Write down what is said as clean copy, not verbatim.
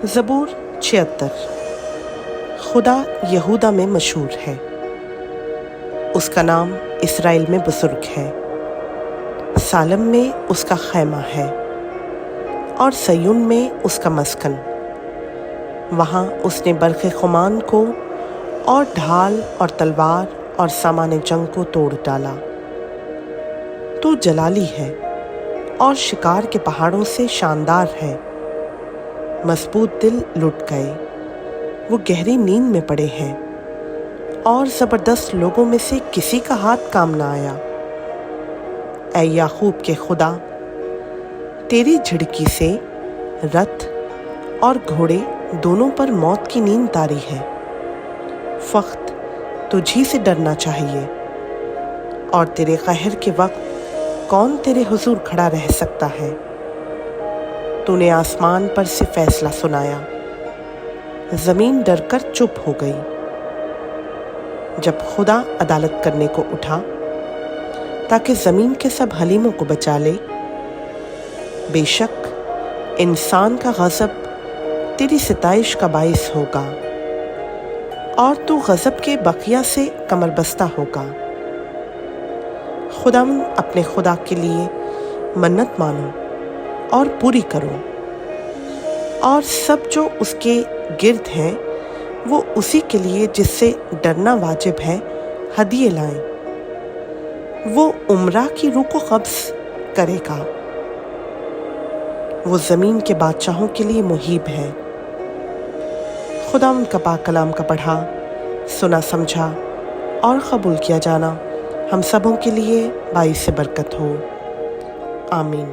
ज़बूर 76। खुदा यहूदा में मशहूर है, उसका नाम इसराइल में बुजुर्ग है। सालम में उसका खैमा है और सयून में उसका मस्कन। वहाँ उसने बरक़ खुमान को और ढाल और तलवार और सामान जंग को तोड़ डाला। तू जलाली है और शिकार के पहाड़ों से शानदार है। मजबूत दिल लुट गए, वो गहरी नींद में पड़े हैं और ज़बरदस्त लोगों में से किसी का हाथ काम ना आया। ऐ याकूब के खुदा, तेरी झिड़की से रथ और घोड़े दोनों पर मौत की नींद तारी है। फख्त तुझी से डरना चाहिए और तेरे कहर के वक्त कौन तेरे हुजूर खड़ा रह सकता है। तूने आसमान पर से फैसला सुनाया, ज़मीन डरकर चुप हो गई। जब खुदा अदालत करने को उठा ताकि ज़मीन के सब हलीमों को बचा ले, बेशक इंसान का गज़ब तेरी सिताइश का बाइस होगा और तू गज़ब के बकिया से कमर बस्ता होगा। खुदावंद अपने खुदा के लिए मन्नत मानो और पूरी करो, और सब जो उसके गिर्द हैं वो उसी के लिए जिससे डरना वाजिब है हदिये लाएं। वो उम्रा की रूह को कब्ज़ करेगा। वो ज़मीन के बादशाहों के लिए मुहीब है। खुदावंद का पाक कलाम का पढ़ा, सुना, समझा और कबूल किया जाना हम सबों के लिए बाइस बरकत हो। आमीन।